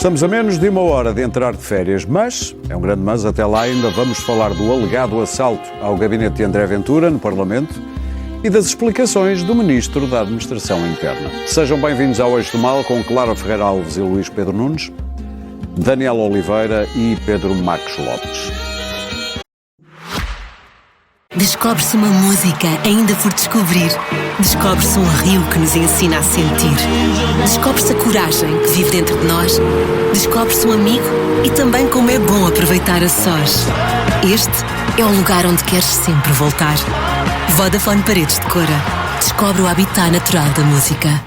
Estamos a menos de uma hora de entrar de férias, mas, é um grande mas, até lá ainda vamos falar do alegado assalto ao gabinete de André Ventura no Parlamento e das explicações do Ministro da Administração Interna. Sejam bem-vindos ao Eixo do Mal com Clara Ferreira Alves e Luís Pedro Nunes, Daniel Oliveira e Pedro Marcos Lopes. Descobre-se uma música ainda por descobrir. Descobre-se um rio que nos ensina a sentir. Descobre-se a coragem que vive dentro de nós. Descobre-se um amigo e também como é bom aproveitar a sós. Este é o lugar onde queres sempre voltar. Vodafone Paredes de Cora. Descobre o habitat natural da música.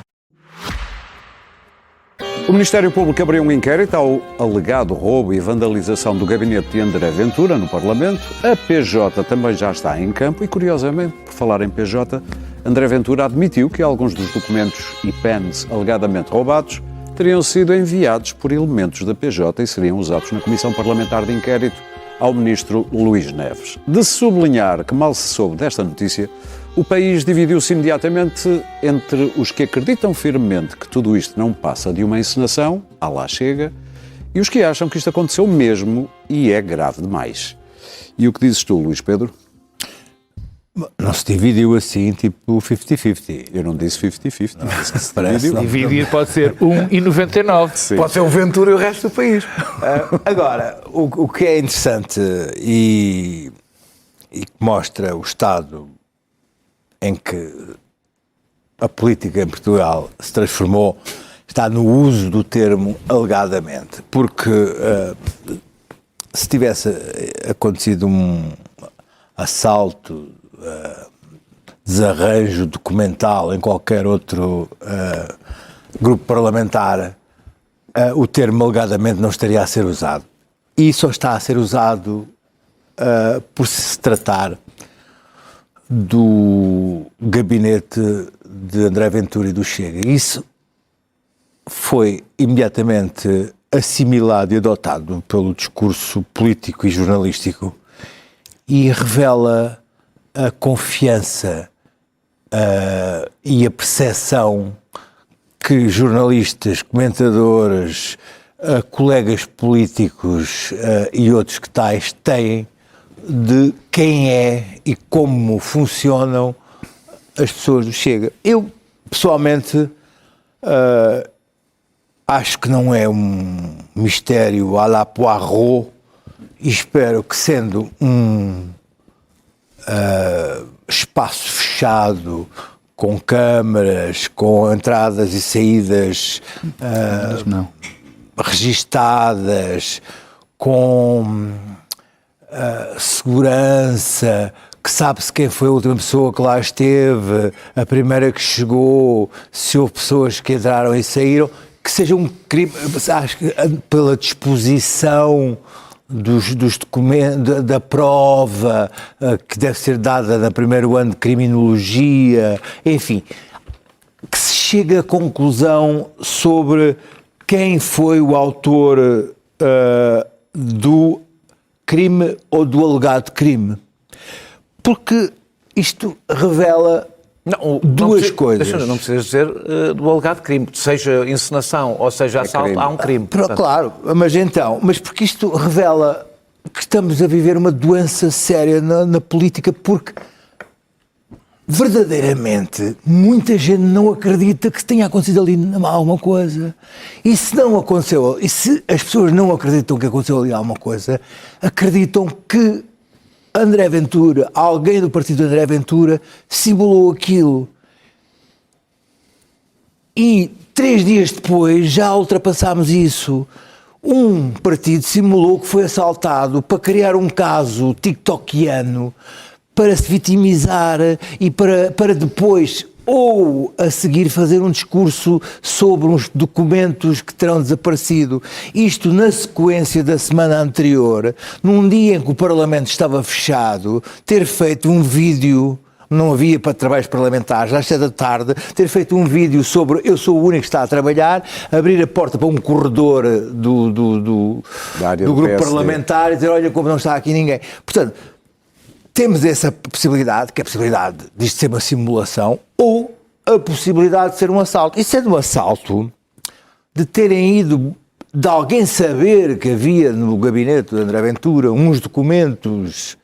O Ministério Público abriu um inquérito ao alegado roubo e vandalização do gabinete de André Ventura no Parlamento. A PJ também já está em campo e, curiosamente, por falar em PJ, André Ventura admitiu que alguns dos documentos e pens alegadamente roubados teriam sido enviados por elementos da PJ e seriam usados na Comissão Parlamentar de Inquérito ao Ministro Luís Neves. De sublinhar que mal se soube desta notícia, o país dividiu-se imediatamente entre os que acreditam firmemente que tudo isto não passa de uma encenação, à lá chega, e os que acham que isto aconteceu mesmo e é grave demais. E o que dizes tu, Luís Pedro? Não se dividiu assim, tipo 50-50. Eu não disse 50-50. Disse que se Parece dividir pode ser 1,99. Pode ser o Ventura e o resto do país. Agora, o que é interessante e que mostra o estado em que a política em Portugal se transformou está no uso do termo alegadamente. Porque se tivesse acontecido um assalto, desarranjo documental em qualquer outro grupo parlamentar, o termo alegadamente não estaria a ser usado. E só está a ser usado por se tratar do gabinete de André Ventura e do Chega. Isso foi imediatamente assimilado e adotado pelo discurso político e jornalístico e revela a confiança e a percepção que jornalistas, comentadores, colegas políticos e outros que tais têm de quem é e como funcionam as pessoas do Chega. Eu, pessoalmente, acho que não é um mistério à la Poirot e espero que, sendo um espaço fechado, com câmaras, com entradas e saídas registadas, com segurança, que sabe-se quem foi a última pessoa que lá esteve, a primeira que chegou, se houve pessoas que entraram e saíram, que seja um crime, acho que pela disposição dos documentos, da prova que deve ser dada no primeiro ano de criminologia, enfim, que se chegue à conclusão sobre quem foi o autor do crime ou do alegado crime. Porque isto revela duas coisas. Não precisas dizer do alegado crime, seja encenação ou seja assalto, crime. há um crime. Claro, mas porque isto revela que estamos a viver uma doença séria na política, porque verdadeiramente muita gente não acredita que tenha acontecido ali alguma coisa. E se não aconteceu, e se as pessoas não acreditam que aconteceu ali alguma coisa, acreditam que André Ventura, alguém do partido de André Ventura, simulou aquilo. E 3 dias depois já ultrapassámos isso. Um partido simulou que foi assaltado para criar um caso tiktokiano, para se vitimizar e para depois, ou a seguir, fazer um discurso sobre uns documentos que terão desaparecido. Isto na sequência da semana anterior, num dia em que o Parlamento estava fechado, ter feito um vídeo, não havia para trabalhos parlamentares, às 7 da tarde, ter feito um vídeo sobre eu sou o único que está a trabalhar, abrir a porta para um corredor do grupo parlamentar e dizer, olha como não está aqui ninguém. Portanto, temos essa possibilidade, que é a possibilidade disto ser uma simulação, ou a possibilidade de ser um assalto. E sendo um assalto, de terem ido de alguém saber que havia no gabinete de André Ventura uns documentos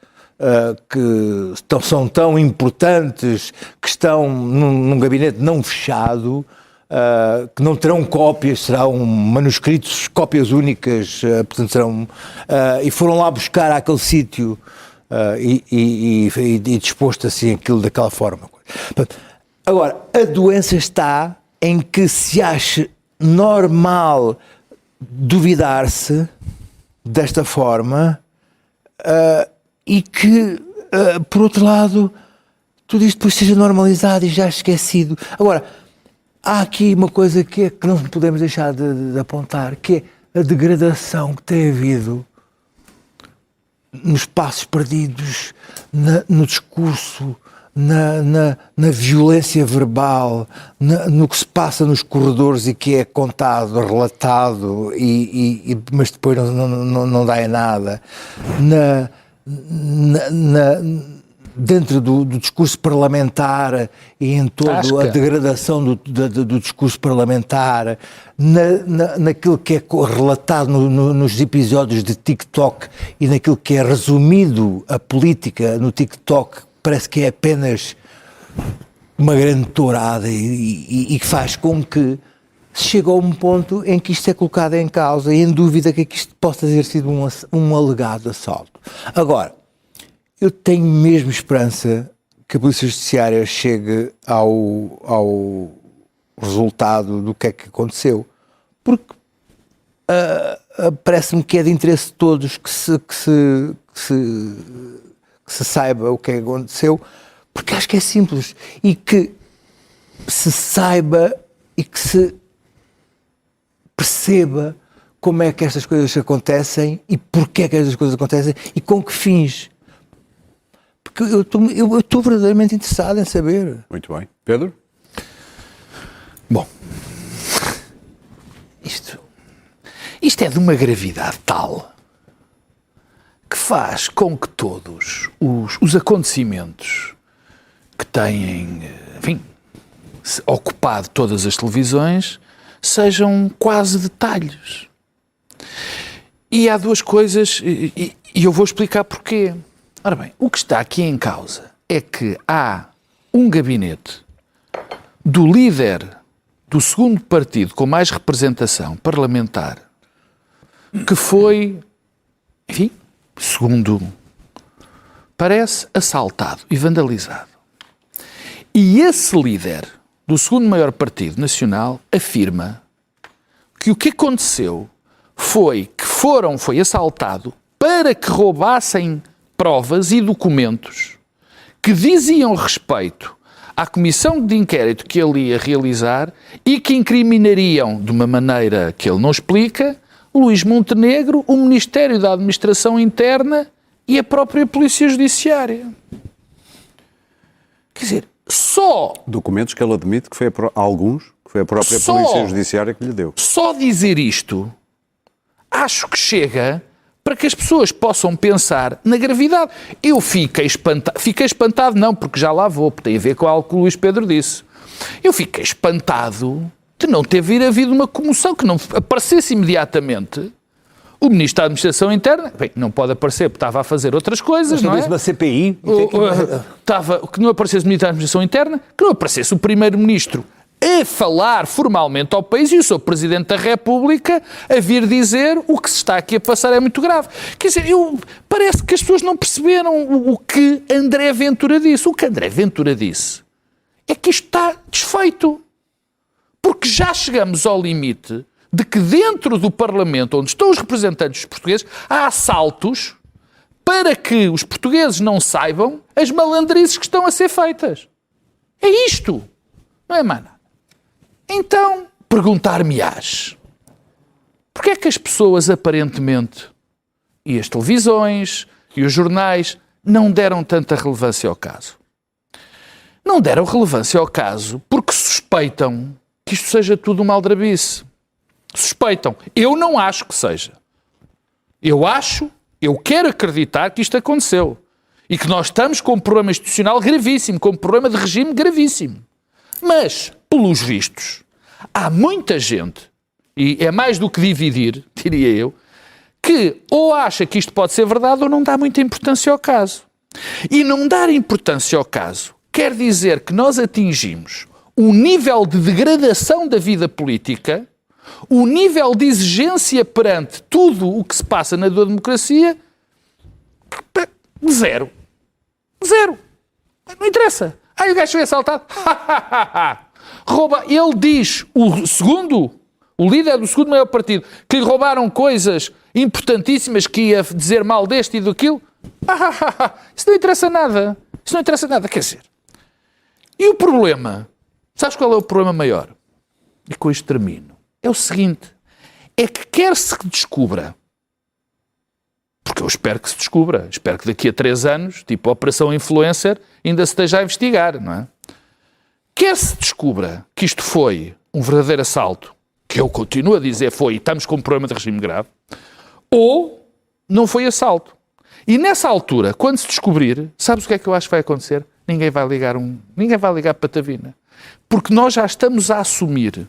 que são tão importantes, que estão num gabinete não fechado, que não terão cópias, serão manuscritos, cópias únicas, portanto serão, e foram lá buscar àquele sítio e disposto assim aquilo daquela forma. Agora, a doença está em que se acha normal duvidar-se desta forma e que, por outro lado, tudo isto depois seja normalizado e já esquecido. Agora, há aqui uma coisa que não podemos deixar de apontar, que é a degradação que tem havido nos espaços perdidos, no discurso, na violência verbal, no que se passa nos corredores e que é contado, relatado, mas depois não dá em nada, dentro do discurso parlamentar e em toda a degradação do discurso parlamentar, naquilo que é relatado nos episódios de TikTok e naquilo que é resumido a política no TikTok, parece que é apenas uma grande tourada e que faz com que se chegue a um ponto em que isto é colocado em causa e em dúvida que isto possa ter sido um alegado assalto. Agora, eu tenho mesmo esperança que a Polícia Judiciária chegue ao resultado do que é que aconteceu, porque parece-me que é de interesse de todos que se saiba o que é que aconteceu, porque acho que é simples, e que se saiba e que se perceba como é que estas coisas acontecem e porque é que estas coisas acontecem e com que fins. Porque eu estou verdadeiramente interessado em saber. Muito bem. Pedro? Bom, isto é de uma gravidade tal que faz com que todos os acontecimentos que têm, enfim, ocupado todas as televisões sejam quase detalhes. E há duas coisas, e eu vou explicar porquê. Ora bem, o que está aqui em causa é que há um gabinete do líder do segundo partido com mais representação parlamentar que foi, enfim, segundo parece, assaltado e vandalizado. E esse líder do segundo maior partido nacional afirma que o que aconteceu foi assaltado para que roubassem provas e documentos que diziam respeito à comissão de inquérito que ele ia realizar e que incriminariam, de uma maneira que ele não explica, Luís Montenegro, o Ministério da Administração Interna e a própria Polícia Judiciária. Quer dizer, só... Documentos que ele admite que foi alguns, que foi a própria Polícia Judiciária que lhe deu. Só dizer isto, acho que chega para que as pessoas possam pensar na gravidade. Eu fiquei espantado não, porque já lá vou, porque tem a ver com algo que o Luís Pedro disse. Eu fiquei espantado de não ter havido uma comoção, que não aparecesse imediatamente o Ministro da Administração Interna. Bem, não pode aparecer porque estava a fazer outras coisas, não é? Uma CPI. Que não aparecesse o Ministro da Administração Interna, que não aparecesse o Primeiro-Ministro a falar formalmente ao país e o seu Presidente da República a vir dizer o que se está aqui a passar é muito grave. Quer dizer, parece que as pessoas não perceberam o que André Ventura disse. O que André Ventura disse é que isto está desfeito. Porque já chegamos ao limite de que dentro do Parlamento, onde estão os representantes dos portugueses, há assaltos para que os portugueses não saibam as malandrices que estão a ser feitas. É isto. Não é, mana? Então, perguntar-me-ás, porque é que as pessoas, aparentemente, e as televisões, e os jornais, não deram tanta relevância ao caso? Não deram relevância ao caso porque suspeitam que isto seja tudo uma aldrabice. Suspeitam. Eu não acho que seja. Eu quero acreditar que isto aconteceu. E que nós estamos com um problema institucional gravíssimo, com um problema de regime gravíssimo. Mas, pelos vistos, há muita gente e é mais do que dividir, diria eu, que ou acha que isto pode ser verdade ou não dá muita importância ao caso. E não dar importância ao caso quer dizer que nós atingimos um nível de degradação da vida política, um nível de exigência perante tudo o que se passa na democracia, zero. Zero. Não interessa. O gajo foi assaltado. Rouba. Ele diz, o líder do segundo maior partido, que lhe roubaram coisas importantíssimas, que ia dizer mal deste e daquilo. Isso não interessa nada. Isso não interessa nada. Quer dizer, e o problema? Sabes qual é o problema maior? E com isto termino. É o seguinte. É que quer se descubra, porque eu espero que se descubra, espero que daqui a 3 anos, tipo a Operação Influencer, ainda se esteja a investigar, não é? Quer se descubra que isto foi um verdadeiro assalto, que eu continuo a dizer foi, e estamos com um problema de regime grave, ou não foi assalto. E nessa altura, quando se descobrir, sabes o que é que eu acho que vai acontecer? Ninguém vai ligar patavina. Porque nós já estamos a assumir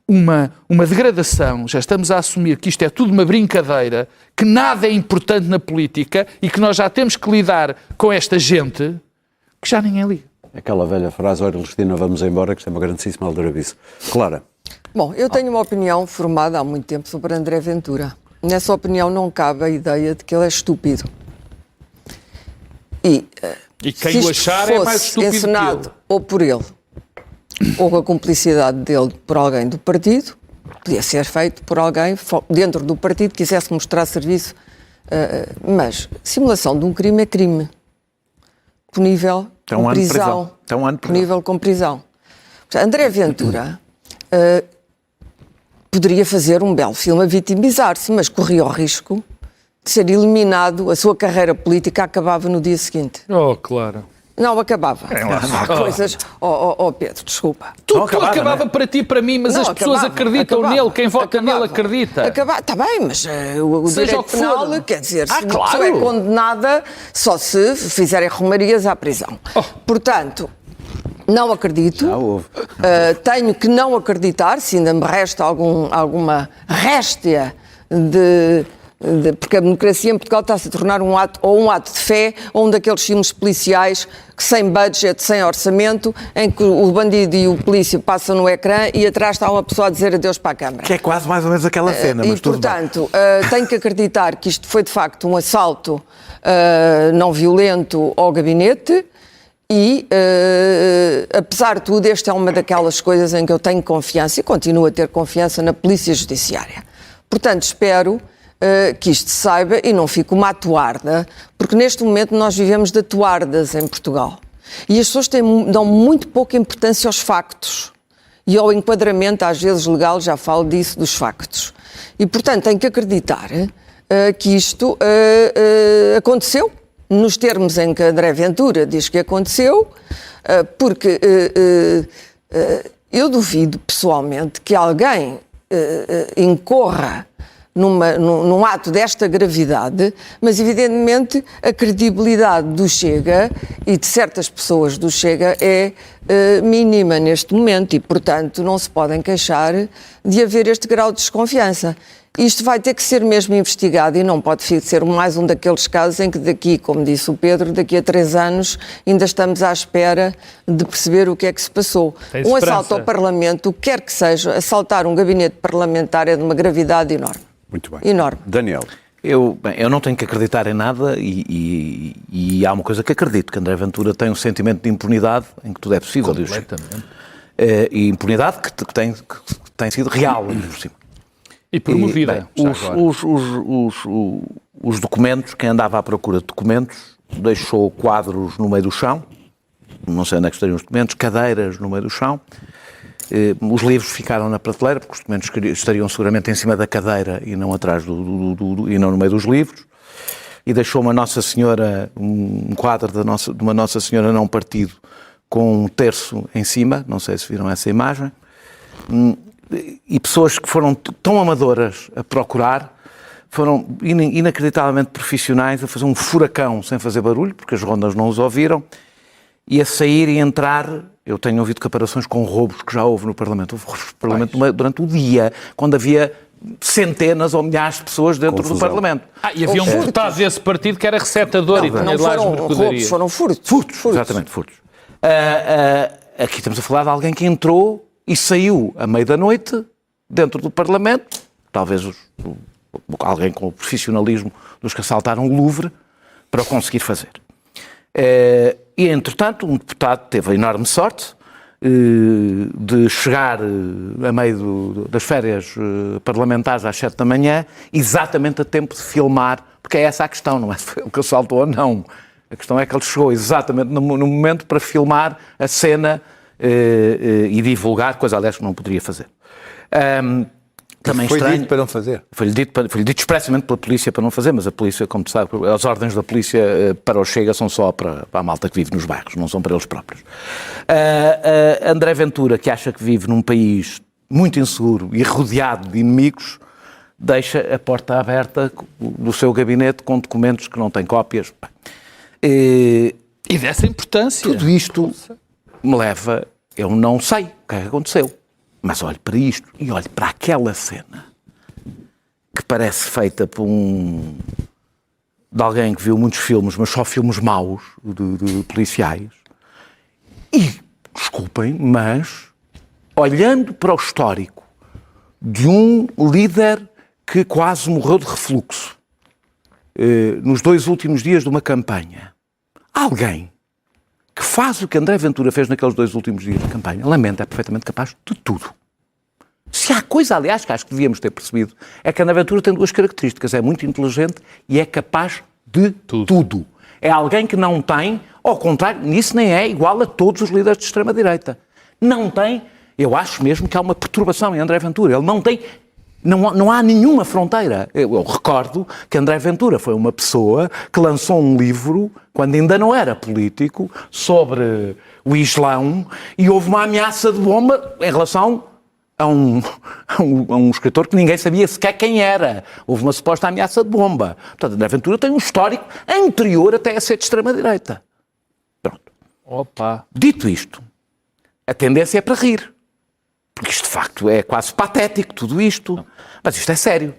uma degradação, já estamos a assumir que isto é tudo uma brincadeira, que nada é importante na política e que nós já temos que lidar com esta gente que já ninguém liga. Aquela velha frase, olha, Celestina, vamos embora, que isto é uma grandíssima aldrabice. Clara. Bom, eu tenho uma opinião formada há muito tempo sobre André Ventura. Nessa opinião não cabe a ideia de que ele é estúpido. E quem o achar é mais estúpido que encenado ele. ou por ele, ou com a cumplicidade dele por alguém do partido, podia ser feito por alguém dentro do partido que quisesse mostrar serviço, mas simulação de um crime é crime. Punível com prisão. Punível com prisão. André Ventura poderia fazer um belo filme a vitimizar-se, mas corria o risco de ser eliminado, a sua carreira política acabava no dia seguinte. Claro. Não, acabava. Há coisas... Pedro, desculpa. Tudo acabava para ti e para mim, mas não, as pessoas acreditam nele, quem vota nele acredita. Está bem, mas o Seja direito o que for. penal, quer dizer, se claro. uma pessoa é condenada só se fizerem romarias à prisão. Portanto, não acredito. Já houve. Tenho que não acreditar, se ainda me resta alguma réstia porque a democracia em Portugal está-se a tornar um ato de fé, ou um daqueles filmes policiais que sem budget, sem orçamento, em que o bandido e o polícia passam no ecrã e atrás está uma pessoa a dizer adeus para a câmara. Que é quase mais ou menos aquela cena, mas E, portanto, tenho que acreditar que isto foi de facto um assalto não violento ao gabinete e, apesar de tudo, esta é uma daquelas coisas em que eu tenho confiança e continuo a ter confiança na Polícia Judiciária. Portanto, espero que isto se saiba e não fique uma atuarda, porque neste momento nós vivemos de atuardas em Portugal. E as pessoas dão muito pouca importância aos factos. E ao enquadramento, às vezes legal, já falo disso, dos factos. E, portanto, tenho que acreditar que isto aconteceu, nos termos em que André Ventura diz que aconteceu, porque eu duvido pessoalmente que alguém incorra num ato desta gravidade, mas evidentemente a credibilidade do Chega e de certas pessoas do Chega é mínima neste momento e, portanto, não se podem queixar de haver este grau de desconfiança. Isto vai ter que ser mesmo investigado e não pode ser mais um daqueles casos em que daqui, como disse o Pedro, daqui a 3 anos ainda estamos à espera de perceber o que é que se passou. Um assalto ao Parlamento, quer que seja, assaltar um gabinete parlamentar é de uma gravidade enorme. Muito bem. Enorme. Daniel. Eu não tenho que acreditar em nada e há uma coisa que acredito, que André Ventura tem um sentimento de impunidade em que tudo é possível. Completamente. E impunidade que tem sido real, por cima. E promovida. Os documentos, quem andava à procura de documentos, deixou quadros no meio do chão, não sei onde é que estariam os documentos, cadeiras no meio do chão. Os livros ficaram na prateleira, porque os documentos estariam seguramente em cima da cadeira e não atrás e não no meio dos livros. E deixou uma Nossa Senhora, um quadro de uma Nossa Senhora não partido, com um terço em cima, não sei se viram essa imagem. E pessoas que foram tão amadoras a procurar, foram inacreditavelmente profissionais a fazer um furacão sem fazer barulho, porque as rondas não os ouviram, e a sair e entrar. Eu tenho ouvido comparações com roubos que já houve no Parlamento. Houve roubos no Parlamento durante o dia, quando havia centenas ou milhares de pessoas dentro do Parlamento. E havia um deputado desse partido que era receptador e tinha Não lá as foram mercadorias. roubos, foram furtos. Furtos, exatamente, furtos. Aqui estamos a falar de alguém que entrou e saiu à meia da noite dentro do Parlamento, talvez alguém com o profissionalismo dos que assaltaram o Louvre, para o conseguir fazer. E, entretanto, um deputado teve a enorme sorte de chegar a meio das férias parlamentares às 7 da manhã, exatamente a tempo de filmar, porque é essa a questão, não é se foi ele que assaltou ou não. A questão é que ele chegou exatamente no momento para filmar a cena e divulgar, coisa aliás que não poderia fazer. Também Foi estranho. dito para não fazer. Foi-lhe dito expressamente pela polícia para não fazer, mas a polícia, como tu sabes, as ordens da polícia para o Chega são só para a malta que vive nos bairros, não são para eles próprios. André Ventura, que acha que vive num país muito inseguro e rodeado de inimigos, deixa a porta aberta do seu gabinete com documentos que não têm cópias. E dessa importância. Tudo isto me leva, eu não sei o que é que aconteceu. Mas olhe para isto e olhe para aquela cena que parece feita por de alguém que viu muitos filmes, mas só filmes maus de policiais. E, desculpem, mas olhando para o histórico de um líder que quase morreu de refluxo nos 2 últimos dias de uma campanha, alguém que faz o que André Ventura fez naqueles 2 últimos dias de campanha, lamento, é perfeitamente capaz de tudo. Se há coisa, aliás, que acho que devíamos ter percebido, é que André Ventura tem 2 características. É muito inteligente e é capaz de tudo. É alguém que não tem, ao contrário, nisso nem é igual a todos os líderes de extrema-direita. Não tem, eu acho mesmo que há uma perturbação em André Ventura. Ele não tem... Não há nenhuma fronteira. Eu recordo que André Ventura foi uma pessoa que lançou um livro, quando ainda não era político, sobre o Islão, e houve uma ameaça de bomba em relação a um escritor que ninguém sabia sequer quem era. Houve uma suposta ameaça de bomba. Portanto, André Ventura tem um histórico anterior até a ser de extrema-direita. Pronto. Opa. Dito isto, a tendência é para rir. Porque isto, de facto, é quase patético, tudo isto. Mas isto é sério.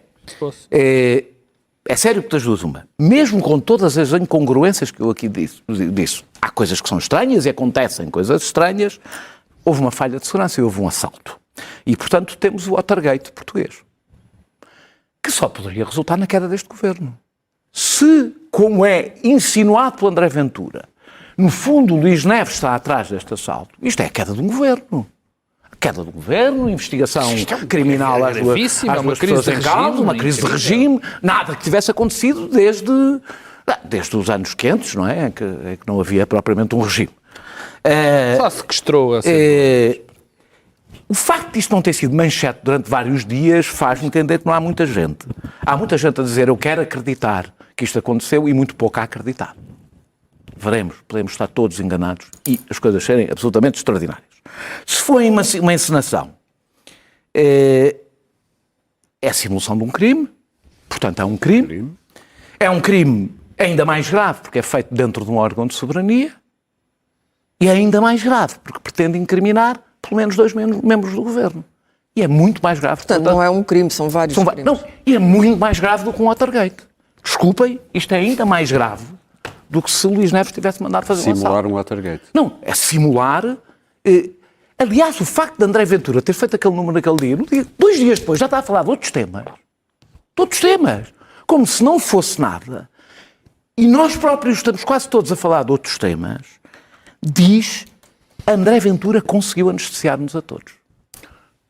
É sério que das duas uma. Mesmo com todas as incongruências que eu aqui disse, há coisas que são estranhas e acontecem coisas estranhas. Houve uma falha de segurança e houve um assalto. E, portanto, temos o Watergate português. Que só poderia resultar na queda deste governo. Se, como é insinuado pelo André Ventura, no fundo o Luís Neves está atrás deste assalto, isto é a queda de um governo. Queda do governo, investigação criminal às duas pessoas em causa, uma crise de regime, nada que tivesse acontecido desde os anos quentes, não é? Em que não havia propriamente um regime. Só sequestrou assim. O facto de isto não ter sido manchete durante vários dias faz-me entender que não há muita gente. Há muita gente a dizer eu quero acreditar que isto aconteceu e muito pouco a acreditar. Veremos, podemos estar todos enganados e as coisas serem absolutamente extraordinárias. Se foi uma encenação, é a simulação de um crime, portanto é um crime. É um crime ainda mais grave porque é feito dentro de um órgão de soberania e é ainda mais grave porque pretende incriminar pelo menos 2 membros do governo. E é muito mais grave. Portanto, não é um crime, são vários crimes. Não, e é muito mais grave do que um Watergate. Desculpem, isto é ainda mais grave do que se Luís Neves tivesse mandado fazer um assalto. Simular um Watergate. Não, é simular... aliás, o facto de André Ventura ter feito aquele número naquele dia, 2 dias depois já está a falar de outros temas. De outros temas. Como se não fosse nada. E nós próprios estamos quase todos a falar de outros temas. Diz, André Ventura conseguiu anestesiar-nos a todos.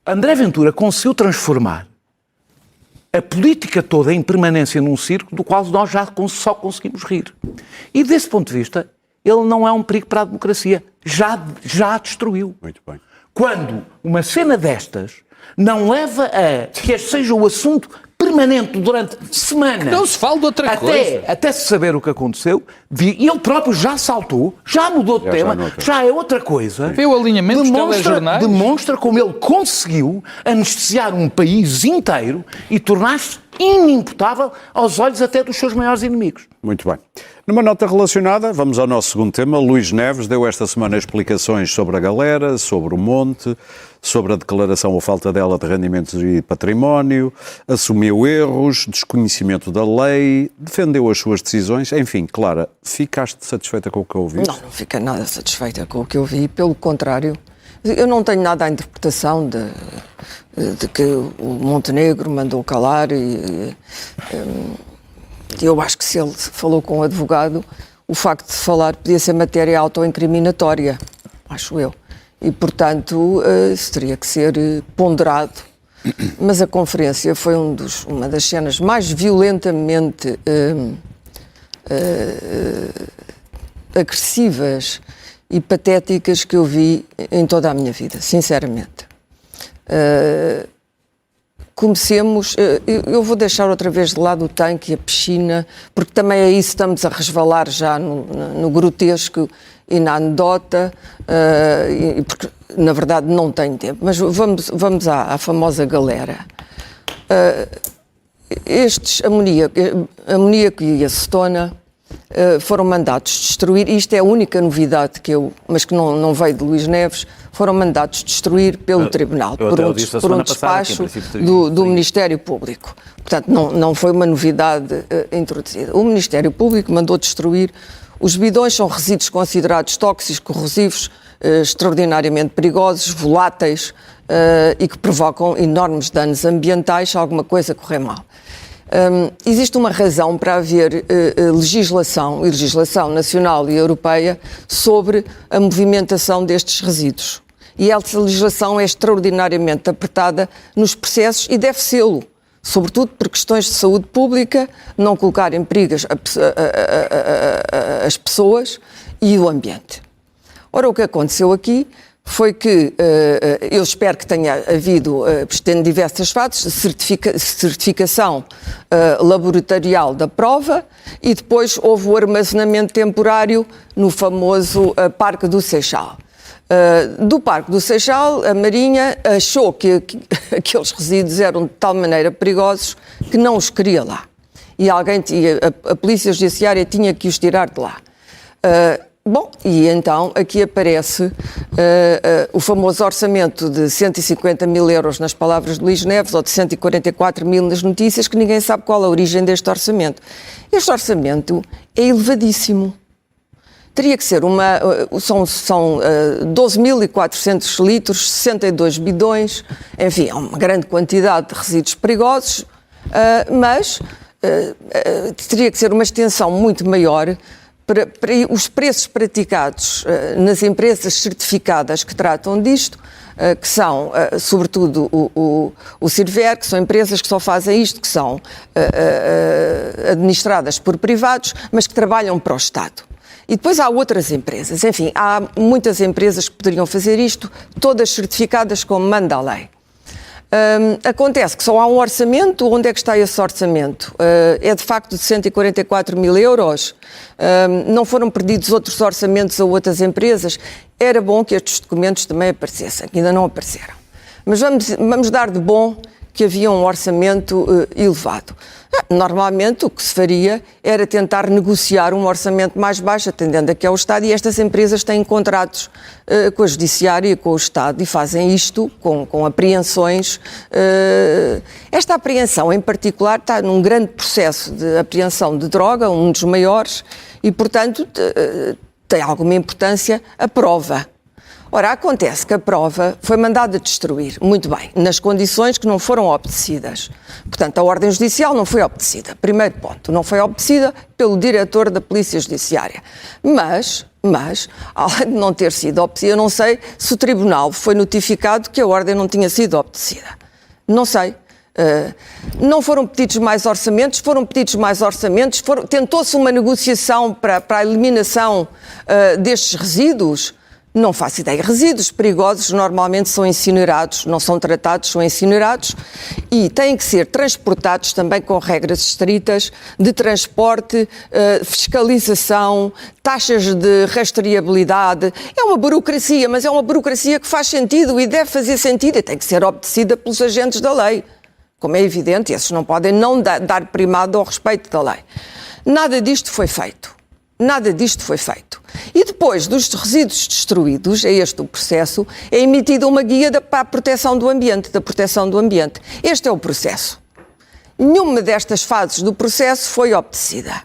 André Ventura conseguiu transformar a política toda em permanência num circo do qual nós já só conseguimos rir. E desse ponto de vista, ele não é um perigo para a democracia. Já a destruiu. Muito bem. Quando uma cena destas não leva a que este seja o assunto permanente durante semanas. Não se fala de outra coisa. Até se saber o que aconteceu, e ele próprio já saltou, já mudou de tema, já é outra coisa. Vê o alinhamento dos telejornais. Demonstra como ele conseguiu anestesiar um país inteiro e tornar-se inimputável aos olhos até dos seus maiores inimigos. Muito bem. Numa nota relacionada, vamos ao nosso segundo tema. Luís Neves deu esta semana explicações sobre a galera, sobre o monte, sobre a declaração ou falta dela de rendimentos e património, assumiu erros, desconhecimento da lei, defendeu as suas decisões. Enfim, Clara, ficaste satisfeita com o que ouviste? Não fiquei nada satisfeita com o que eu vi, pelo contrário. Eu não tenho nada à interpretação de que o Montenegro mandou calar e eu acho que se ele falou com o advogado, o facto de falar podia ser matéria autoincriminatória, acho eu. E, portanto, isso teria que ser ponderado. Mas a conferência foi uma das cenas mais violentamente agressivas e patéticas que eu vi em toda a minha vida, sinceramente. Comecemos, eu vou deixar outra vez de lado o tanque e a piscina, porque também aí estamos a resvalar já no grotesco e na anedota, porque na verdade não tenho tempo, mas vamos à famosa galera. Estes amoníaco e acetona foram mandados destruir, e isto é a única novidade mas que não veio de Luís Neves, foram mandados destruir pelo Tribunal, por um despacho do Ministério Público. Portanto, não foi uma novidade introduzida. O Ministério Público mandou destruir. Os bidões são resíduos considerados tóxicos, corrosivos, extraordinariamente perigosos, voláteis e que provocam enormes danos ambientais se alguma coisa correr mal. Existe uma razão para haver legislação nacional e europeia sobre a movimentação destes resíduos. E essa legislação é extraordinariamente apertada nos processos e deve sê-lo, sobretudo por questões de saúde pública, não colocar em perigo as pessoas e o ambiente. Ora, o que aconteceu aqui foi que, eu espero que tenha havido, tem diversas fases, certificação laboratorial da prova e depois houve o armazenamento temporário no famoso Parque do Seixal. Do Parque do Seixal, a Marinha achou que aqueles resíduos eram de tal maneira perigosos que não os queria lá. E a Polícia Judiciária tinha que os tirar de lá. Bom, e então aqui aparece o famoso orçamento de 150 mil euros nas palavras de Luís Neves, ou de 144 mil nas notícias, que ninguém sabe qual a origem deste orçamento. Este orçamento é elevadíssimo. Teria que ser são 12.400 litros, 62 bidões, enfim, é uma grande quantidade de resíduos perigosos, mas teria que ser uma extensão muito maior para os preços praticados nas empresas certificadas que tratam disto, que são, sobretudo, o Cirver, que são empresas que só fazem isto, que são administradas por privados, mas que trabalham para o Estado. E depois há outras empresas, enfim, há muitas empresas que poderiam fazer isto, todas certificadas como manda a lei. Acontece que só há um orçamento. Onde é que está esse orçamento? É de facto de 144 mil euros. Não foram pedidos outros orçamentos a outras empresas. Era bom que estes documentos também aparecessem, que ainda não apareceram. Mas vamos dar de bom que havia um orçamento elevado. Normalmente o que se faria era tentar negociar um orçamento mais baixo, atendendo a que é o Estado, e estas empresas têm contratos com a Judiciária e com o Estado e fazem isto com apreensões. Esta apreensão em particular está num grande processo de apreensão de droga, um dos maiores, e portanto tem alguma importância a prova. Ora, acontece que a prova foi mandada destruir, muito bem, nas condições que não foram obedecidas. Portanto, a ordem judicial não foi obedecida. Primeiro ponto, não foi obedecida pelo diretor da Polícia Judiciária. Mas, além de não ter sido obedecida, eu não sei se o tribunal foi notificado que a ordem não tinha sido obedecida. Não sei. Não foram pedidos mais orçamentos, tentou-se uma negociação para a eliminação destes resíduos. Não faço ideia. Resíduos perigosos normalmente são incinerados, não são tratados, são incinerados e têm que ser transportados também com regras estritas de transporte, fiscalização, taxas de rastreabilidade. É uma burocracia, mas é uma burocracia que faz sentido e deve fazer sentido e tem que ser obedecida pelos agentes da lei. Como é evidente, esses não podem não dar primado ao respeito da lei. Nada disto foi feito. Nada disto foi feito. E depois dos resíduos destruídos, é este o processo, é emitida uma guia para a proteção do ambiente, da proteção do ambiente. Este é o processo. Nenhuma destas fases do processo foi obtecida.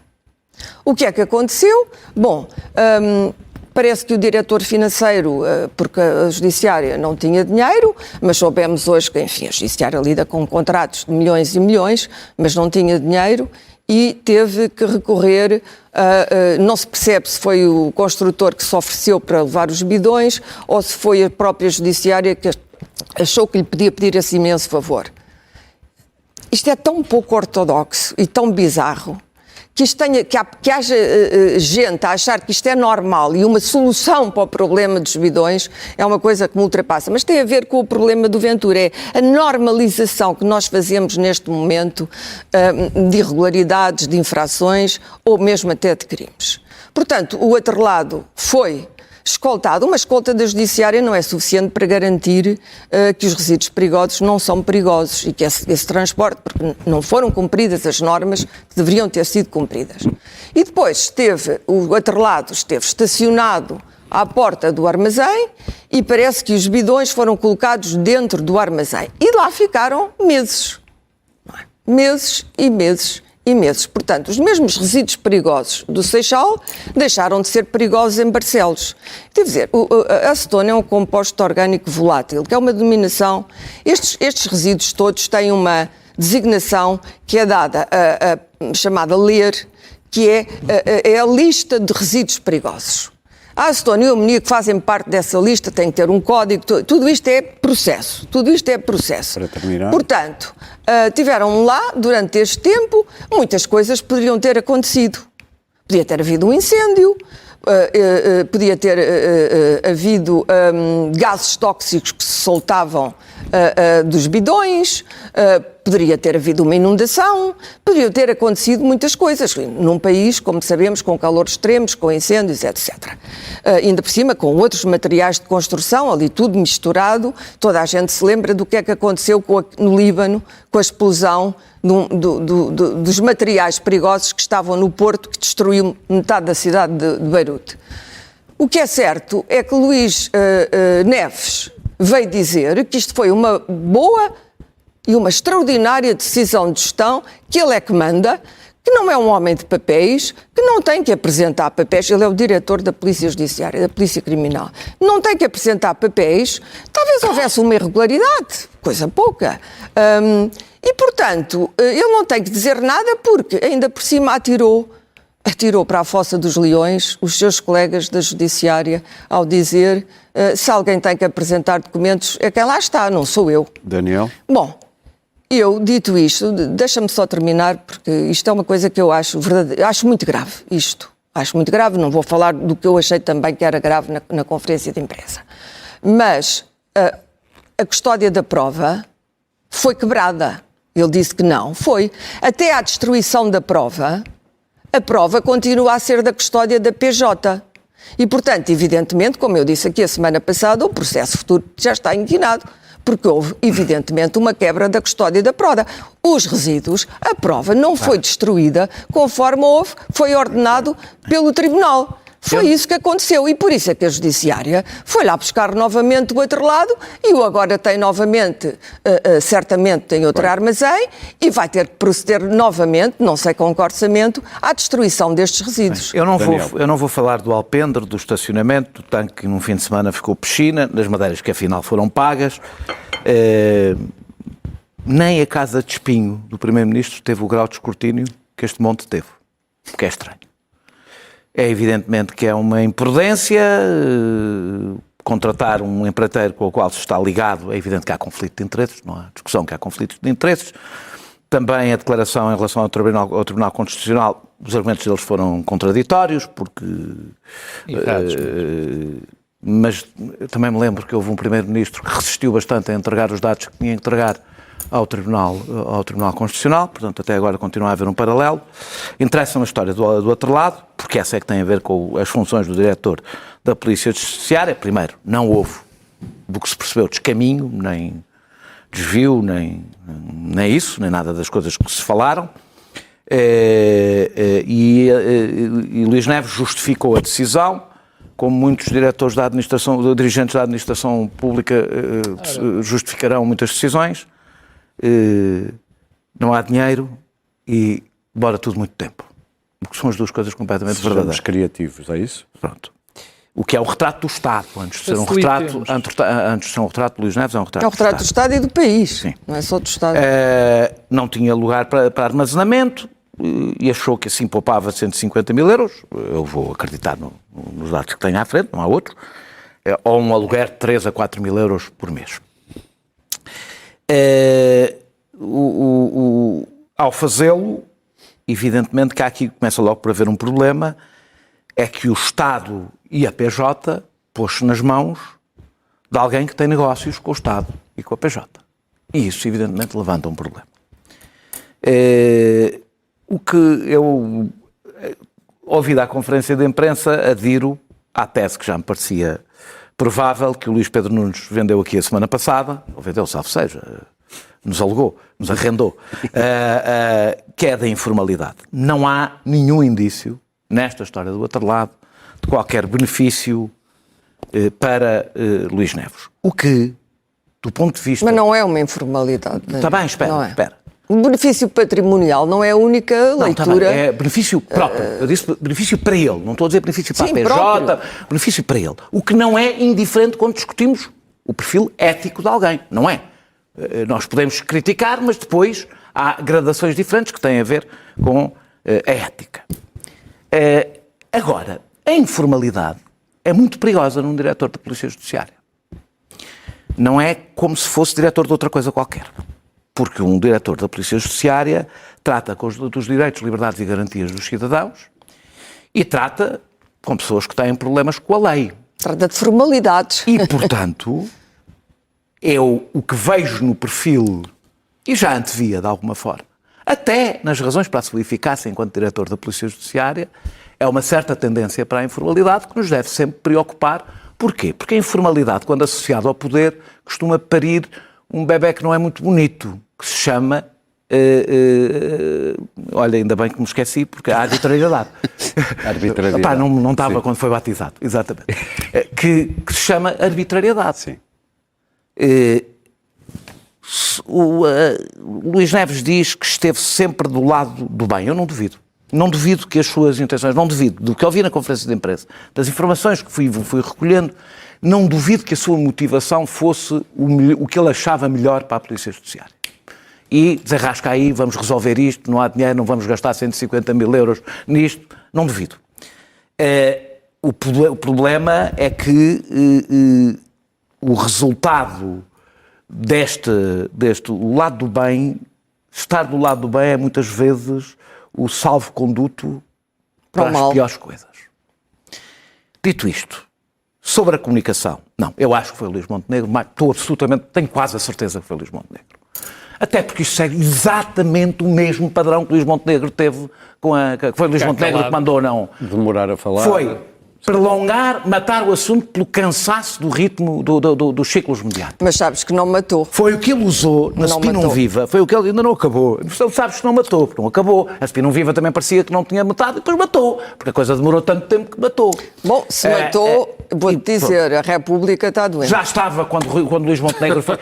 O que é que aconteceu? Bom, parece que o diretor financeiro, porque a Judiciária não tinha dinheiro, mas soubemos hoje que, enfim, a Judiciária lida com contratos de milhões e milhões, mas não tinha dinheiro e teve que recorrer não se percebe se foi o construtor que se ofereceu para levar os bidões ou se foi a própria Judiciária que achou que lhe podia pedir esse imenso favor. Isto é tão pouco ortodoxo e tão bizarro que haja gente a achar que isto é normal e uma solução para o problema dos bidões é uma coisa que me ultrapassa. Mas tem a ver com o problema do Ventura, é a normalização que nós fazemos neste momento de irregularidades, de infrações ou mesmo até de crimes. Portanto, o atrelado foi escoltado. Uma escolta da Judiciária não é suficiente para garantir que os resíduos perigosos não são perigosos e que esse transporte, porque não foram cumpridas as normas que deveriam ter sido cumpridas. E depois o atrelado esteve estacionado à porta do armazém e parece que os bidões foram colocados dentro do armazém. E lá ficaram meses. Meses e meses e meses. Portanto, os mesmos resíduos perigosos do Seixal deixaram de ser perigosos em Barcelos. Quer dizer, a acetona é um composto orgânico volátil, que é uma denominação. Estes resíduos todos têm uma designação que é dada, chamada LER, que é a lista de resíduos perigosos. A acetona e o amoníaco fazem parte dessa lista, tem que ter um código, tudo isto é processo. Tudo isto é processo. Para terminar. Portanto, tiveram lá, durante este tempo, muitas coisas poderiam ter acontecido. Podia ter havido um incêndio, podia ter havido gases tóxicos que se soltavam dos bidões, poderia ter havido uma inundação, poderiam ter acontecido muitas coisas num país, como sabemos, com calor extremos, com incêndios, etc. Ainda por cima, com outros materiais de construção, ali tudo misturado, toda a gente se lembra do que é que aconteceu no Líbano, com a explosão dos materiais perigosos que estavam no porto, que destruiu metade da cidade de Beirute. O que é certo é que Luís Neves veio dizer que isto foi uma boa e uma extraordinária decisão de gestão, que ele é que manda, que não é um homem de papéis, que não tem que apresentar papéis, ele é o diretor da Polícia Judiciária, da Polícia Criminal, não tem que apresentar papéis, talvez houvesse uma irregularidade, coisa pouca. E, portanto, ele não tem que dizer nada porque, ainda por cima, atirou para a fossa dos leões os seus colegas da Judiciária ao dizer se alguém tem que apresentar documentos, é quem lá está, não sou eu. Daniel? Bom, eu, dito isto, deixa-me só terminar, porque isto é uma coisa que eu acho muito grave, isto. Acho muito grave, não vou falar do que eu achei também que era grave na conferência de imprensa. Mas a custódia da prova foi quebrada. Ele disse que não, foi. Até à destruição da prova, a prova continua a ser da custódia da PJ. E, portanto, evidentemente, como eu disse aqui a semana passada, o processo futuro já está inquinado, porque houve, evidentemente, uma quebra da custódia da prova. Os resíduos, a prova não foi destruída conforme foi ordenado pelo Tribunal. Foi isso que aconteceu e por isso é que a Judiciária foi lá buscar novamente o atrelado e o agora tem novamente, certamente tem outro armazém e vai ter que proceder novamente, não sei com que orçamento, à destruição destes resíduos. Eu não vou falar do alpendre, do estacionamento, do tanque que num fim de semana ficou piscina, das madeiras que afinal foram pagas. Nem a Casa de Espinho do Primeiro-Ministro teve o grau de escrutínio que este monte teve, o que é estranho. É evidentemente que é uma imprudência contratar um empreiteiro com o qual se está ligado, é evidente que há conflito de interesses, não há discussão que há conflito de interesses. Também a declaração em relação ao Tribunal Constitucional, os argumentos deles foram contraditórios, porque... mas eu também me lembro que houve um Primeiro-Ministro que resistiu bastante a entregar os dados que tinha que entregar ao Tribunal Constitucional, portanto até agora continua a haver um paralelo. Interessa-me a história do atrelado, porque essa é que tem a ver com as funções do diretor da Polícia Judiciária. Primeiro, não houve, do que se percebeu, descaminho, nem desvio, nem isso, nem nada das coisas que se falaram. E Luís Neves justificou a decisão, como muitos dirigentes da administração pública justificarão muitas decisões. Não há dinheiro e demora tudo muito tempo. Porque são as duas coisas completamente verdadeiras. Criativos, é isso? Pronto. O que é o retrato do Estado, antes de ser um retrato, antes de ser um retrato de Luís Neves, é um retrato, do Estado e do país. Sim. Não é só do Estado. Não tinha lugar para armazenamento e achou que assim poupava 150 mil euros. Eu vou acreditar nos dados que tenho à frente, não há outro. Ou um aluguer de 3 a 4 mil euros por mês. Ao fazê-lo, evidentemente que aqui começa logo por haver um problema, é que o Estado e a PJ pôs-se nas mãos de alguém que tem negócios com o Estado e com a PJ. E isso, evidentemente, levanta um problema. O que eu ouvi da conferência de imprensa, adiro à tese que já me parecia provável, que o Luís Pedro Nunes vendeu aqui a semana passada, ou vendeu, salvo seja, nos alugou, nos arrendou, que é da informalidade. Não há nenhum indício, nesta história do outro lado, de qualquer benefício para Luís Neves. O que, do ponto de vista... Mas não é uma informalidade. Está bem, espera. O benefício patrimonial não é a única leitura. É benefício próprio. Eu disse benefício para ele, não estou a dizer benefício para a PJ, próprio. Benefício para ele. O que não é indiferente quando discutimos o perfil ético de alguém, não é? Nós podemos criticar, mas depois há gradações diferentes que têm a ver com a ética. Agora, a informalidade é muito perigosa num diretor da Polícia Judiciária. Não é como se fosse diretor de outra coisa qualquer. Porque um diretor da Polícia Judiciária trata dos direitos, liberdades e garantias dos cidadãos e trata com pessoas que têm problemas com a lei. Trata de formalidades. E, portanto, eu o que vejo no perfil, e já antevia de alguma forma, até nas razões para a sua eficácia enquanto diretor da Polícia Judiciária, é uma certa tendência para a informalidade que nos deve sempre preocupar. Porquê? Porque a informalidade, quando associada ao poder, costuma parir um bebé que não é muito bonito, que se chama... olha, ainda bem que me esqueci, porque a arbitrariedade. Arbitrariedade. Não estava quando foi batizado, exatamente. Que se chama arbitrariedade. Sim. Luís Neves diz que esteve sempre do lado do bem. Eu não duvido. Não duvido que as suas intenções, não duvido do que eu vi na conferência de imprensa, das informações que fui recolhendo, não duvido que a sua motivação fosse o que ele achava melhor para a Polícia Judiciária. E desarrasca aí, vamos resolver isto, não há dinheiro, não vamos gastar 150 mil euros nisto, não duvido. O problema é que o resultado deste lado do bem, estar do lado do bem é muitas vezes o salvo-conduto para as piores coisas. Dito isto, sobre a comunicação, não, eu acho que foi o Luís Montenegro, mas tenho quase a certeza que foi o Luís Montenegro. Até porque isto segue exatamente o mesmo padrão que o Luís Montenegro teve que foi o Luís Montenegro que mandou, não... Demorar a falar. Foi prolongar, matar o assunto pelo cansaço do ritmo dos ciclos mediáticos. Mas sabes que não matou. Foi o que ele usou na Spinum Viva, foi o que ele ainda não acabou. Sabes que não matou, porque não acabou. A Spinum Viva também parecia que não tinha matado e depois matou, porque a coisa demorou tanto tempo que matou. Bom, se matou, vou-te dizer, a República está doente. Já estava quando Luís Montenegro foi...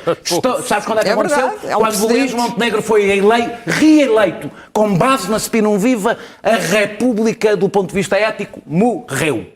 Sabes quando é que aconteceu? Verdade, quando Luís Montenegro foi reeleito com base na Spinum Viva, a República, do ponto de vista ético, morreu.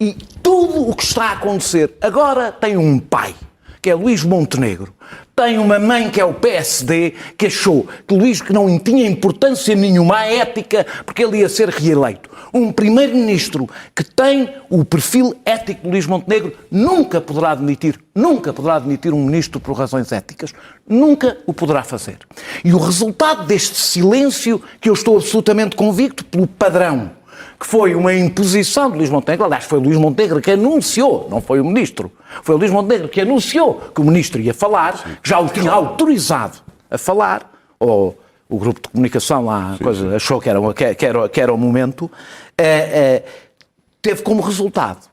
E tudo o que está a acontecer agora tem um pai, que é Luís Montenegro, tem uma mãe que é o PSD, que achou que Luís que não tinha importância nenhuma à ética porque ele ia ser reeleito. Um primeiro-ministro que tem o perfil ético de Luís Montenegro nunca poderá admitir um ministro por razões éticas. Nunca o poderá fazer. E o resultado deste silêncio, que eu estou absolutamente convicto pelo padrão, que foi uma imposição de Luís Montenegro, aliás, foi o Luís Montenegro que anunciou, não foi o ministro, foi o Luís Montenegro que anunciou que o ministro ia falar, que já o tinha autorizado a falar, ou o grupo de comunicação lá achou que era o momento, teve como resultado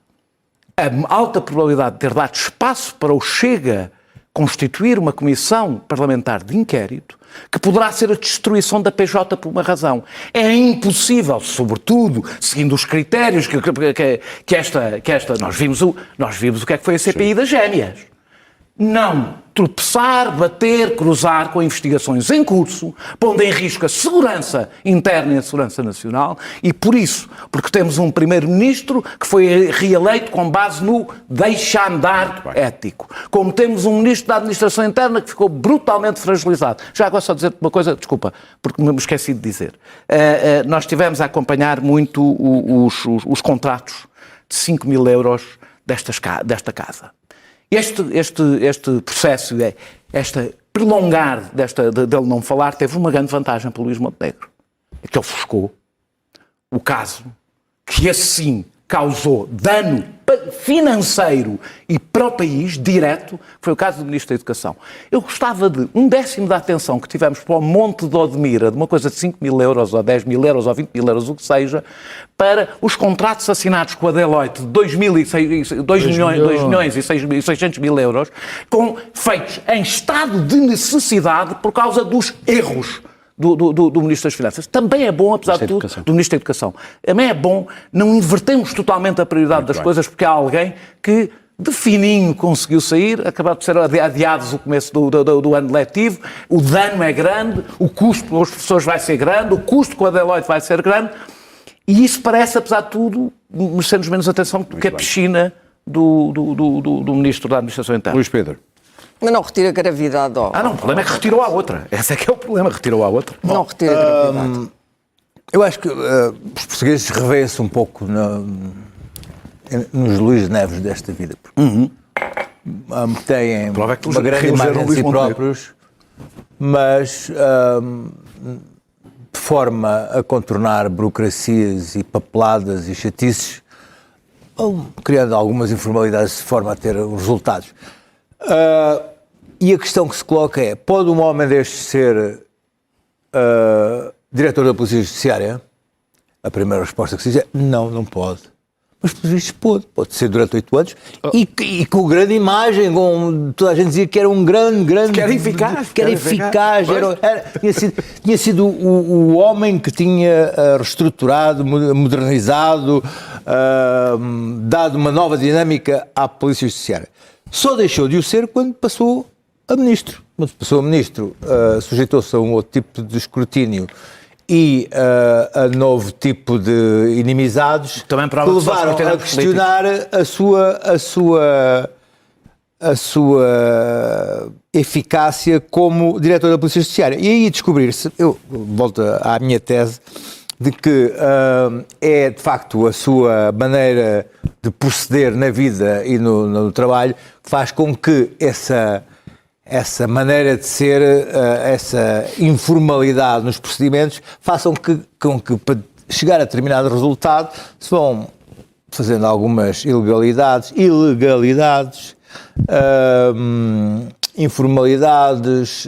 a alta probabilidade de ter dado espaço para o Chega constituir uma comissão parlamentar de inquérito que poderá ser a destruição da PJ por uma razão. É impossível, sobretudo, seguindo os critérios que esta nós vimos o que é que foi a CPI das gêmeas. Não tropeçar, bater, cruzar com investigações em curso, pondo em risco a segurança interna e a segurança nacional, e por isso, porque temos um primeiro-ministro que foi reeleito com base no deixa-andar ético, como temos um ministro da administração interna que ficou brutalmente fragilizado. Já agora só dizer uma coisa, desculpa, porque me esqueci de dizer. Nós estivemos a acompanhar muito os contratos de 5 mil euros desta casa. Este processo, este prolongar dele não falar, teve uma grande vantagem para o Luís Montenegro. É que ele ofuscou o caso que assim causou dano financeiro e para o país, direto, foi o caso do Ministro da Educação. Eu gostava de 1/10 da atenção que tivemos para o Monte de Odmira, de uma coisa de 5 mil euros, ou 10 mil euros, ou 20 mil euros, o que seja, para os contratos assinados com a Deloitte de 2 milhões e 600 mil euros, feitos em estado de necessidade por causa dos erros do Ministro das Finanças. Também é bom, apesar de tudo, do Ministro da Educação. Também é bom não invertermos totalmente a prioridade das coisas, porque há alguém que de fininho conseguiu sair, acabou de ser adiados o começo do ano letivo, o dano é grande, o custo pelos professores vai ser grande, o custo com a Deloitte vai ser grande, e isso parece, apesar de tudo, merecer-nos menos atenção do que a piscina do Ministro da Administração Interna. Luís Pedro. Mas não retira gravidade. Não, o problema é que retirou a outra. Esse é que é o problema, retirou a outra. Não retira gravidade. Eu acho que os portugueses revêem-se um pouco nos Luís Neves desta vida. Têm uma grande imagem de si próprios, mas de forma a contornar burocracias e papeladas e chatices, criando algumas informalidades de forma a ter os resultados. E a questão que se coloca é, pode um homem deste ser diretor da Polícia Judiciária? A primeira resposta que se diz é, não pode. Mas, por isso, pode ser durante 8 anos e com grande imagem, com, toda a gente dizia que era um grande... Que era eficaz. Tinha sido o homem que tinha reestruturado, modernizado, dado uma nova dinâmica à Polícia Judiciária. Só deixou de o ser quando passou a ministro. Quando passou a ministro, sujeitou-se a um outro tipo de escrutínio e a novo tipo de inimizades que levaram a questionar a sua eficácia como diretor da Polícia Judiciária. E aí descobrir-se, eu volto à minha tese, de que é de facto a sua maneira de proceder na vida e no trabalho que faz com que essa maneira de ser, essa informalidade nos procedimentos, façam com que para chegar a determinado resultado se vão fazendo algumas ilegalidades, informalidades,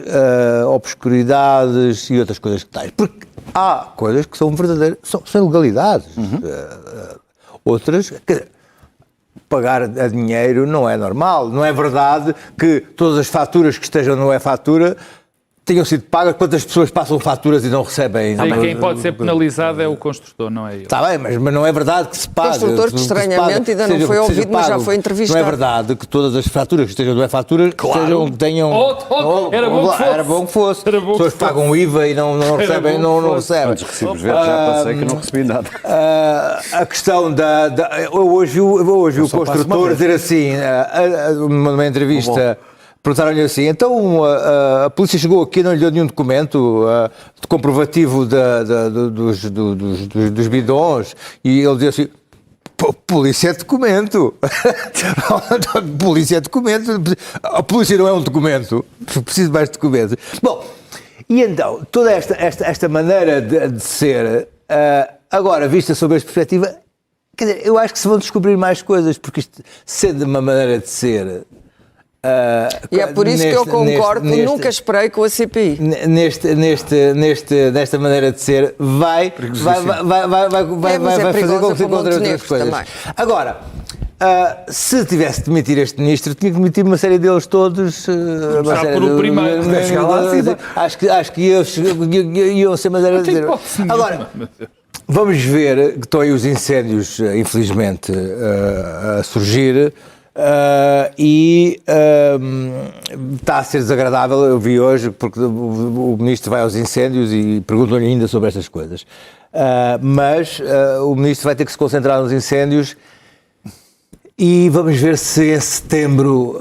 obscuridades e outras coisas que tais. Porque há coisas que são verdadeiras, são ilegalidades. Outras, quer dizer, pagar a dinheiro não é normal. Não é verdade que todas as faturas que estejam no e-fatura tenham sido pagas. Quantas pessoas passam faturas e não recebem? Quem pode ser penalizado é o construtor, não é ele. Está bem, mas não é verdade que se paga. O construtor, que estranhamente ainda não foi ouvido, mas já foi entrevistado. Não é verdade que todas as faturas que estejam no e-fatura tenham... Era bom que fosse. As pessoas pagam o IVA e não recebem. Não recebem. Quantos recibos verdes já passei que não recebi nada. A questão eu hoje vi o construtor dizer assim, numa entrevista... Perguntaram-lhe assim, então a polícia chegou aqui e não lhe deu nenhum documento de comprovativo dos bidões, e ele dizia assim, polícia é documento. Polícia é documento. A polícia não é um documento. Preciso mais de documentos. Bom, e então, toda esta maneira de ser, agora vista sob esta perspectiva, quer dizer, eu acho que se vão descobrir mais coisas, porque isto, sendo uma maneira de ser... e é por isso que eu concordo, nunca esperei com a CPI. Nesta maneira de ser, vai fazer com que se encontrem outras coisas. Agora, Se tivesse de demitir este ministro, tinha que demitir uma série deles todos. por o primeiro. Acho que iam ser maneiras de dizer. Agora, vamos ver que estão aí os incêndios, infelizmente, a surgir. E está a ser desagradável. Eu vi hoje, porque o ministro vai aos incêndios e perguntam-lhe ainda sobre estas coisas. Mas o ministro vai ter que se concentrar nos incêndios. E vamos ver se em setembro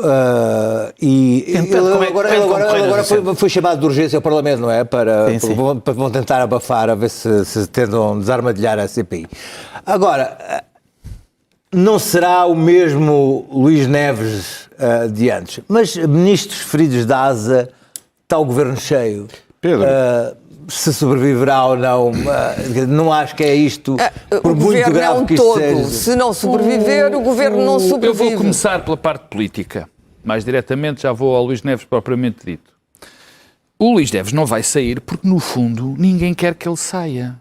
agora foi chamado de urgência ao Parlamento, não é? Para vão tentar abafar, a ver se tentam desarmadilhar a CPI. Agora, não será o mesmo Luís Neves de antes, mas ministros feridos de asa, está o governo cheio. Pedro. Se sobreviverá ou não, não acho que é isto, por muito grave que isto seja. Se não sobreviver, o governo não sobrevive. Eu vou começar pela parte política. Mais diretamente já vou ao Luís Neves propriamente dito. O Luís Neves não vai sair porque, no fundo, ninguém quer que ele saia.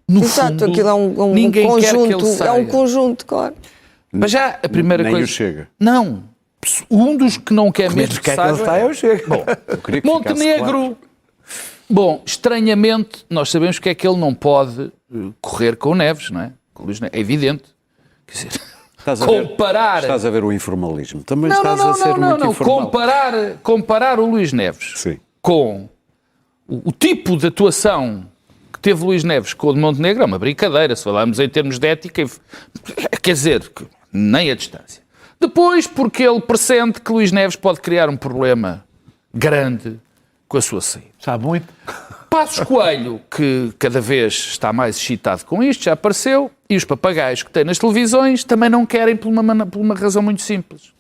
No Exato, fundo, aquilo é um ninguém conjunto, quer que ele saia. é um conjunto, claro. Mas já a primeira Nem coisa... o Chega. Não. Um dos que não quer mesmo que saia... é o Chega. Bom, Eu queria que Montenegro... ficasse claro. Bom, estranhamente, nós sabemos que é que ele não pode correr com o Neves, não é? Com o Luís Neves. É evidente. Quer dizer, Estás a ver o informalismo. Também estás a ser muito informal. Comparar o Luís Neves Sim. com o tipo de atuação que teve Luís Neves com o de Montenegro é uma brincadeira, se falarmos em termos de ética, quer dizer, nem a distância. Depois, porque ele pressente que Luís Neves pode criar um problema grande com a sua saída. Sabe muito? Passos Coelho, que cada vez está mais excitado com isto, já apareceu, e os papagaios que tem nas televisões também não querem por uma razão muito simples.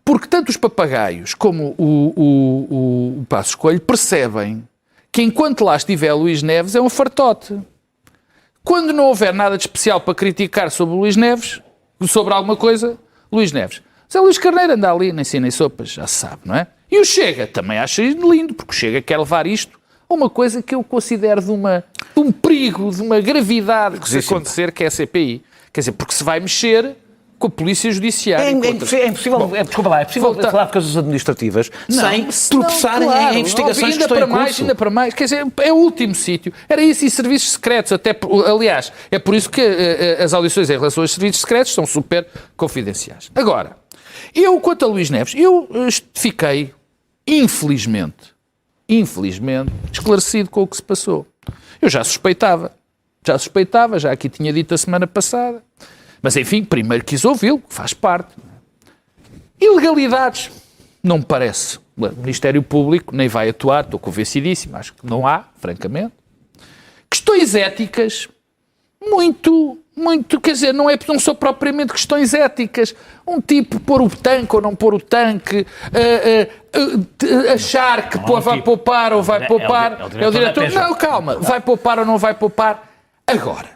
Porque tanto os papagaios como o Passos Coelho percebem que enquanto lá estiver Luís Neves é um fartote. Quando não houver nada de especial para criticar sobre o Luís Neves, sobre alguma coisa, Luís Neves. Mas Luís Carneiro anda ali, nem nem sopas, já se sabe, não é? E o Chega também acha lindo, porque o Chega quer levar isto a uma coisa que eu considero de um perigo, de uma gravidade que se acontecer, que é a CPI. Quer dizer, porque se vai mexer com a Polícia Judiciária. É impossível, desculpa lá, é possível falar de coisas administrativas sem tropeçarem em investigações que estão em curso. Ainda para mais, quer dizer, é o último sítio. Era isso e serviços secretos, aliás, é por isso que as audições em relação aos serviços secretos são super confidenciais. Agora, quanto a Luís Neves, eu fiquei, infelizmente, esclarecido com o que se passou. Eu já suspeitava, já aqui tinha dito a semana passada, mas enfim, primeiro quis ouvi-lo, que faz parte. Ilegalidades, não me parece. O Ministério Público nem vai atuar, estou convencidíssimo, acho que não há, francamente. Questões éticas, muito, quer dizer, não são propriamente questões éticas. Um tipo pôr o tanque ou não pôr o tanque, achar que vai poupar ou vai poupar. É o diretor. Não, calma, vai poupar ou não vai poupar. Agora,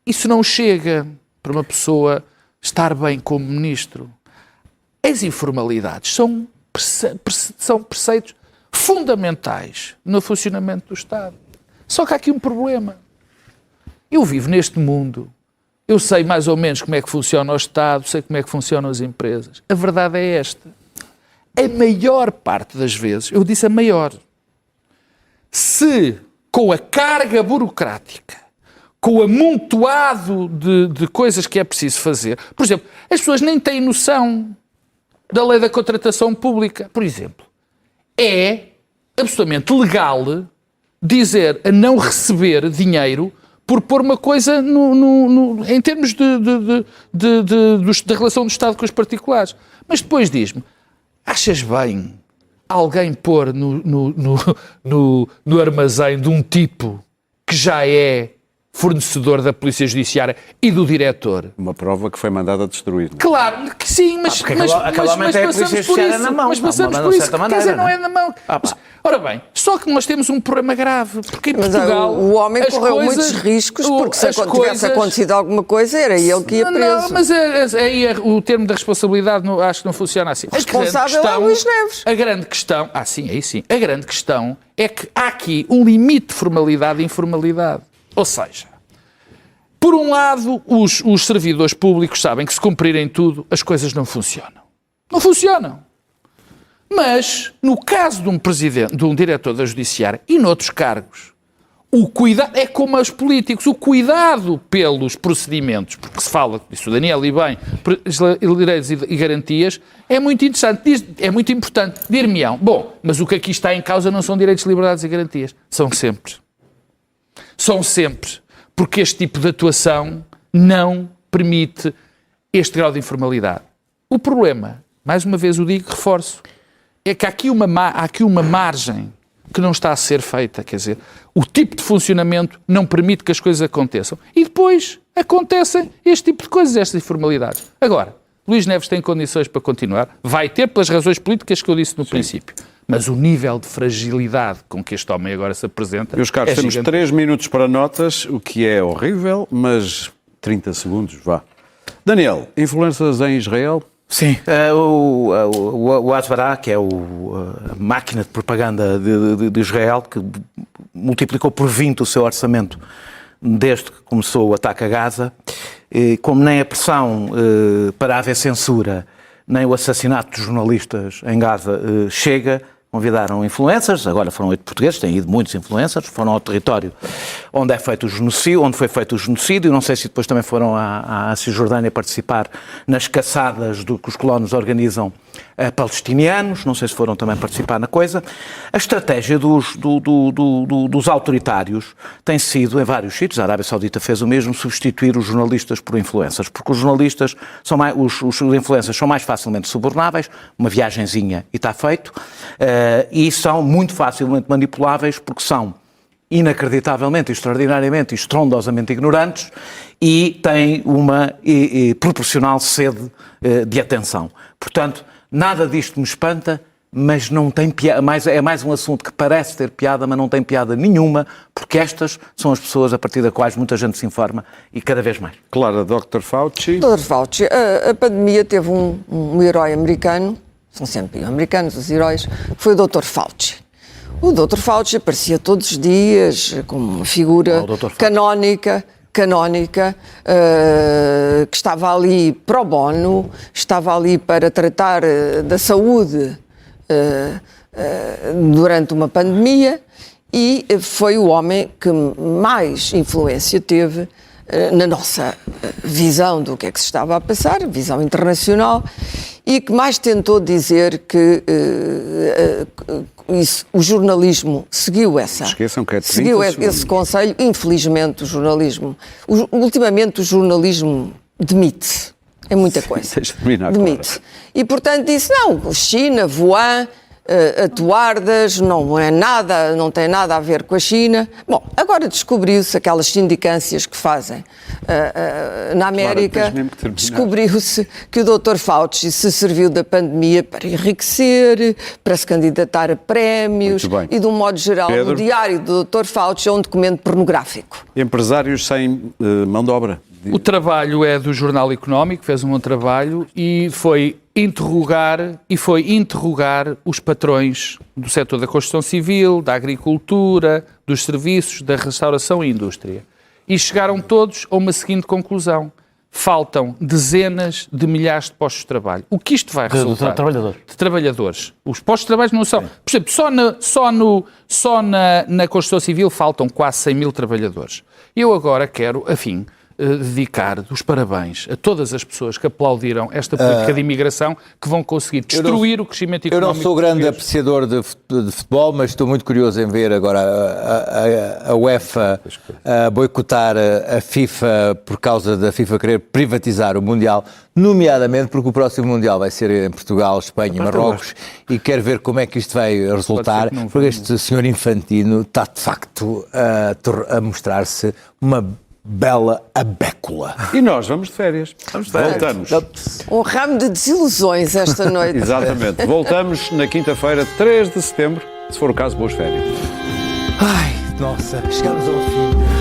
isso não chega para uma pessoa estar bem como ministro. As informalidades são preceitos fundamentais no funcionamento do Estado. Só que há aqui um problema. Eu vivo neste mundo, eu sei mais ou menos como é que funciona o Estado, sei como é que funcionam as empresas. A verdade é esta. A maior parte das vezes, eu disse a maior, se com a carga burocrática, com o amontoado de coisas que é preciso fazer, por exemplo, as pessoas nem têm noção da lei da contratação pública, por exemplo. É absolutamente legal dizer a não receber dinheiro por pôr uma coisa em termos da relação do Estado com os particulares. Mas depois diz-me, achas bem alguém pôr no armazém de um tipo que já é fornecedor da Polícia Judiciária e do diretor? Uma prova que foi mandada destruir. Claro que sim, mas passamos por isso. Mas passamos por isso, quer dizer, não é na mão. Ora bem, só que nós temos um problema grave, porque em Portugal... o homem correu muitos riscos, porque se tivesse acontecido alguma coisa, era ele que ia preso. Não, mas aí o termo da responsabilidade acho que não funciona assim. Responsável é Luís Neves. A grande questão... aí sim. A grande questão é que há aqui um limite de formalidade e informalidade. Ou seja, Por um lado, os servidores públicos sabem que se cumprirem tudo, as coisas não funcionam. Não funcionam. Mas, no caso de um presidente, de um diretor da Judiciária e noutros cargos, o cuidado, é como os políticos, o cuidado pelos procedimentos, porque se fala, disse o Daniel e bem, direitos e garantias, é muito interessante, é muito importante. Dir-me-ão, bom, mas o que aqui está em causa não são direitos, liberdades e garantias. São sempre. São sempre. Porque este tipo de atuação não permite este grau de informalidade. O problema, mais uma vez o digo, reforço, é que há aqui uma margem que não está a ser feita, quer dizer, o tipo de funcionamento não permite que as coisas aconteçam. E depois acontecem este tipo de coisas, estas informalidades. Agora, Luís Neves tem condições para continuar, vai ter pelas razões políticas que eu disse no princípio, mas o nível de fragilidade com que este homem agora se apresenta Meus caros, temos 3 minutos para notas, o que é horrível, mas 30 segundos, vá. Daniel, influências em Israel? Sim, o Hasbara, que é a máquina de propaganda de Israel, que multiplicou por 20 o seu orçamento desde que começou o ataque a Gaza, como nem a pressão para haver censura, nem o assassinato de jornalistas em Gaza chega, convidaram influencers, agora foram 8 portugueses, têm ido muitos influencers, foram ao território onde é feito o genocídio, onde foi feito o genocídio, não sei se depois também foram à Cisjordânia participar nas caçadas que os colonos organizam a palestinianos, não sei se foram também participar na coisa. A estratégia dos autoritários tem sido, em vários sítios, a Arábia Saudita fez o mesmo, substituir os jornalistas por influencers, porque os jornalistas, os influencers são mais facilmente subornáveis, uma viagenzinha e está feito, e são muito facilmente manipuláveis porque são inacreditavelmente, extraordinariamente, estrondosamente ignorantes e têm uma proporcional sede de atenção. Portanto, nada disto me espanta, mas não tem piada. É mais um assunto que parece ter piada, mas não tem piada nenhuma, porque estas são as pessoas a partir das quais muita gente se informa e cada vez mais. Claro, Dr. Fauci. Dr. Fauci, a pandemia teve um herói americano, são sempre americanos os heróis, foi o Dr. Fauci. O Dr. Fauci aparecia todos os dias como uma figura canónica, que estava ali pro bono, estava ali para tratar da saúde durante uma pandemia e foi o homem que mais influência teve na nossa visão do que é que se estava a passar, visão internacional, e que mais tentou dizer que o jornalismo seguiu esse conselho. Infelizmente, o jornalismo... ultimamente, o jornalismo demite. É muita coisa. Deixa de terminar, demite. Claro. E, portanto, disse, não, China, Wuhan, atuardas, não é nada, não tem nada a ver com a China. Bom, agora descobriu-se aquelas sindicâncias que fazem na América, claro, descobriu-se que o Dr. Fauci se serviu da pandemia para enriquecer, para se candidatar a prémios e, de um modo geral, Pedro, o diário do Dr. Fauci é um documento pornográfico. Empresários sem mão de obra. O trabalho é do Jornal Económico, fez um bom trabalho e foi interrogar os patrões do setor da construção civil, da agricultura, dos serviços, da restauração e indústria. E chegaram todos a uma seguinte conclusão. Faltam dezenas de milhares de postos de trabalho. O que isto vai resultar? De trabalhadores. Os postos de trabalho não são... Por exemplo, só na construção civil faltam quase 100 mil trabalhadores. Eu agora quero, afim, dedicar os parabéns a todas as pessoas que aplaudiram esta política de imigração, que vão conseguir destruir o crescimento económico. Eu não sou grande apreciador de futebol, mas estou muito curioso em ver agora a UEFA boicotar a FIFA por causa da FIFA querer privatizar o Mundial, nomeadamente porque o próximo Mundial vai ser em Portugal, Espanha e Marrocos, e quero ver como é que isto vai resultar, porque este senhor Infantino está de facto a mostrar-se uma bela abécula. E nós vamos de férias. Voltamos. Um ramo de desilusões esta noite. Exatamente. Voltamos na quinta-feira, 3 de setembro. Se for o caso, boas férias. Ai, nossa, chegamos ao fim.